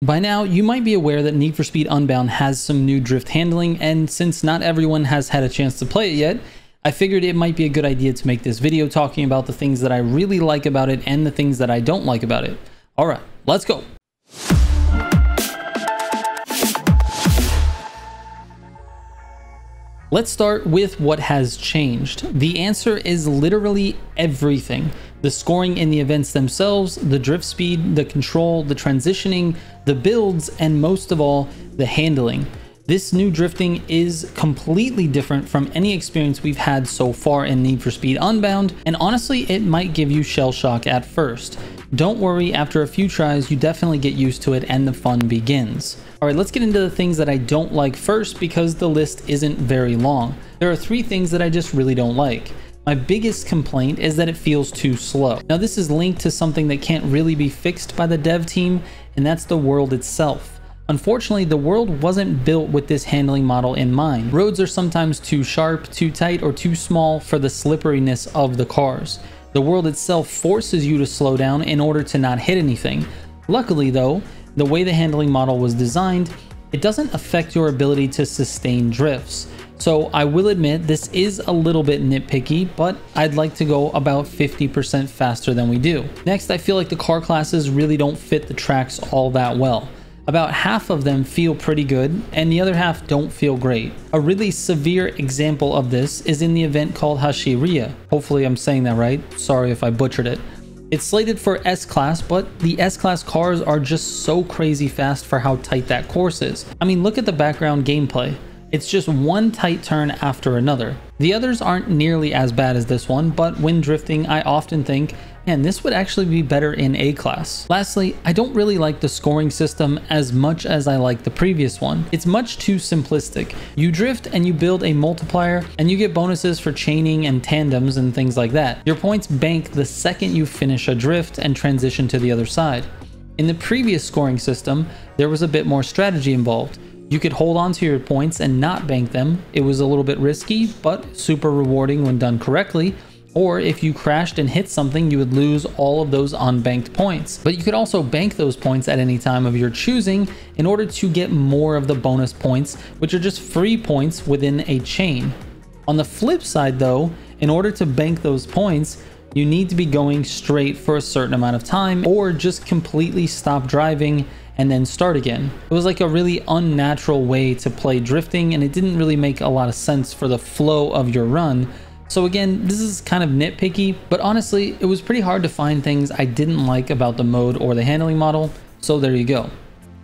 By now, you might be aware that Need for Speed Unbound has some new drift handling, and since not everyone has had a chance to play it yet, I figured it might be a good idea to make this video talking about the things that I really like about it and the things that I don't like about it. Alright, let's go! Let's start with what has changed. The answer is literally everything. The scoring in the events themselves, the drift speed, the control, the transitioning, the builds, and most of all, the handling. This new drifting is completely different from any experience we've had so far in Need for Speed Unbound, and honestly, it might give you shell shock at first. Don't worry, after a few tries, you definitely get used to it and the fun begins. Alright, let's get into the things that I don't like first because the list isn't very long. There are 3 things that I just really don't like. My biggest complaint is that it feels too slow. Now this is linked to something that can't really be fixed by the dev team, and that's the world itself. Unfortunately, the world wasn't built with this handling model in mind. Roads are sometimes too sharp, too tight, or too small for the slipperiness of the cars. The world itself forces you to slow down in order to not hit anything. Luckily though, the way the handling model was designed, it doesn't affect your ability to sustain drifts. So I will admit this is a little bit nitpicky, but I'd like to go about 50% faster than we do. Next, I feel like the car classes really don't fit the tracks all that well. About half of them feel pretty good, and the other half don't feel great. A really severe example of this is in the event called Hashiriya. Hopefully I'm saying that right, sorry if I butchered it. It's slated for S-Class, but the S-Class cars are just so crazy fast for how tight that course is. I mean, look at the background gameplay. It's just one tight turn after another. The others aren't nearly as bad as this one, but when drifting, I often think, man, this would actually be better in A-Class. Lastly, I don't really like the scoring system as much as I like the previous one. It's much too simplistic. You drift and you build a multiplier, and you get bonuses for chaining and tandems and things like that. Your points bank the second you finish a drift and transition to the other side. In the previous scoring system, there was a bit more strategy involved. You could hold on to your points and not bank them. It was a little bit risky, but super rewarding when done correctly. Or if you crashed and hit something, you would lose all of those unbanked points. But you could also bank those points at any time of your choosing in order to get more of the bonus points, which are just free points within a chain. On the flip side though, in order to bank those points, you need to be going straight for a certain amount of time or just completely stop driving and then start again. It was like a really unnatural way to play drifting, and it didn't really make a lot of sense for the flow of your run. So again, this is kind of nitpicky, but honestly, it was pretty hard to find things I didn't like about the mode or the handling model, so there you go.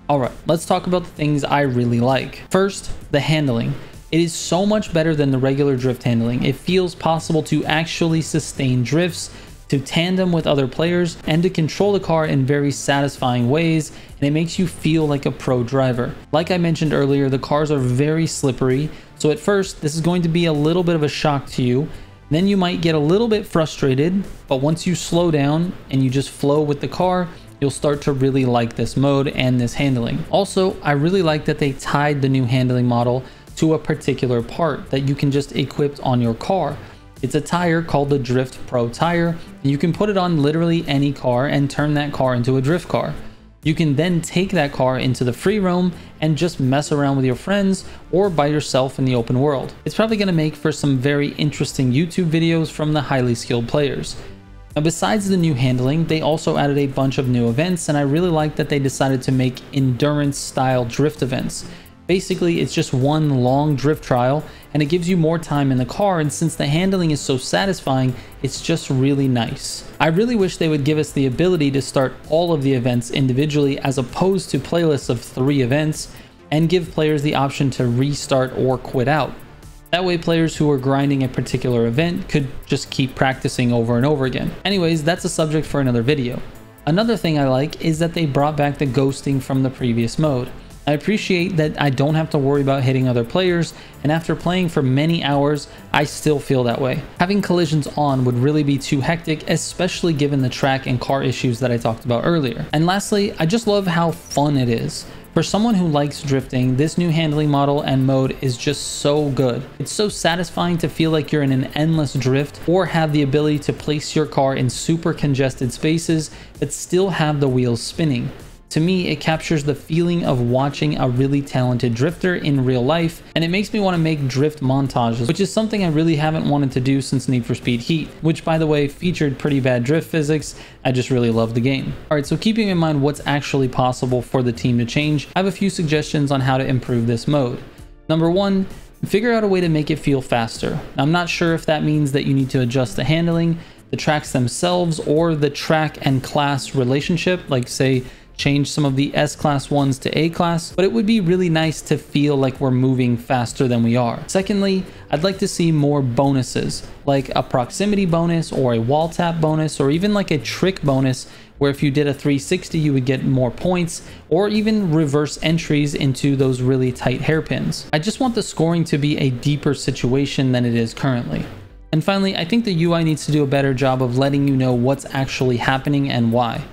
Alright, let's talk about the things I really like. First, the handling. It is so much better than the regular drift handling. It feels possible to actually sustain drifts, to tandem with other players, and to control the car in very satisfying ways, and it makes you feel like a pro driver. Like I mentioned earlier, the cars are very slippery, so at first this is going to be a little bit of a shock to you. Then you might get a little bit frustrated, but once you slow down and you just flow with the car, you'll start to really like this mode and this handling. Also, I really like that they tied the new handling model to a particular part that you can just equip on your car. It's a tire called the Drift Pro tire, and you can put it on literally any car and turn that car into a drift car. You can then take that car into the free roam and just mess around with your friends or by yourself in the open world. It's probably going to make for some very interesting YouTube videos from the highly skilled players. Now, besides the new handling, they also added a bunch of new events, and I really like that they decided to make endurance style drift events. Basically, it's just one long drift trial, and it gives you more time in the car, and since the handling is so satisfying, it's just really nice. I really wish they would give us the ability to start all of the events individually as opposed to playlists of 3 events, and give players the option to restart or quit out. That way players who are grinding a particular event could just keep practicing over and over again. Anyways, that's a subject for another video. Another thing I like is that they brought back the ghosting from the previous mode. I appreciate that I don't have to worry about hitting other players, and after playing for many hours, I still feel that way. Having collisions on would really be too hectic, especially given the track and car issues that I talked about earlier. And lastly, I just love how fun it is. For someone who likes drifting, this new handling model and mode is just so good. It's so satisfying to feel like you're in an endless drift, or have the ability to place your car in super congested spaces but still have the wheels spinning. To me, it captures the feeling of watching a really talented drifter in real life, and it makes me want to make drift montages, which is something I really haven't wanted to do since Need for Speed Heat, which by the way featured pretty bad drift physics. I just really love the game. Alright, so keeping in mind what's actually possible for the team to change, I have a few suggestions on how to improve this mode. Number 1, figure out a way to make it feel faster. I'm not sure if that means that you need to adjust the handling, the tracks themselves, or the track and class relationship, like say change some of the S-Class ones to A-Class, but it would be really nice to feel like we're moving faster than we are. Secondly, I'd like to see more bonuses, like a proximity bonus or a wall tap bonus, or even like a trick bonus where if you did a 360 you would get more points, or even reverse entries into those really tight hairpins. I just want the scoring to be a deeper situation than it is currently. And finally, I think the UI needs to do a better job of letting you know what's actually happening and why.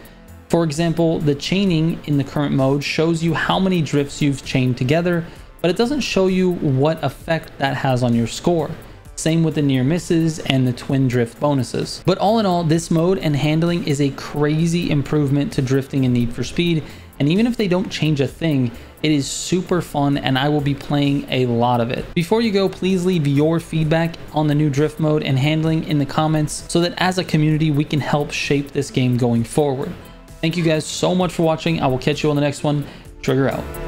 For example, the chaining in the current mode shows you how many drifts you've chained together, but it doesn't show you what effect that has on your score. Same with the near misses and the twin drift bonuses. But all in all, this mode and handling is a crazy improvement to drifting in Need for Speed, and even if they don't change a thing, it is super fun and I will be playing a lot of it. Before you go, please leave your feedback on the new drift mode and handling in the comments so that as a community we can help shape this game going forward. Thank you guys so much for watching. I will catch you on the next one. Trigger out.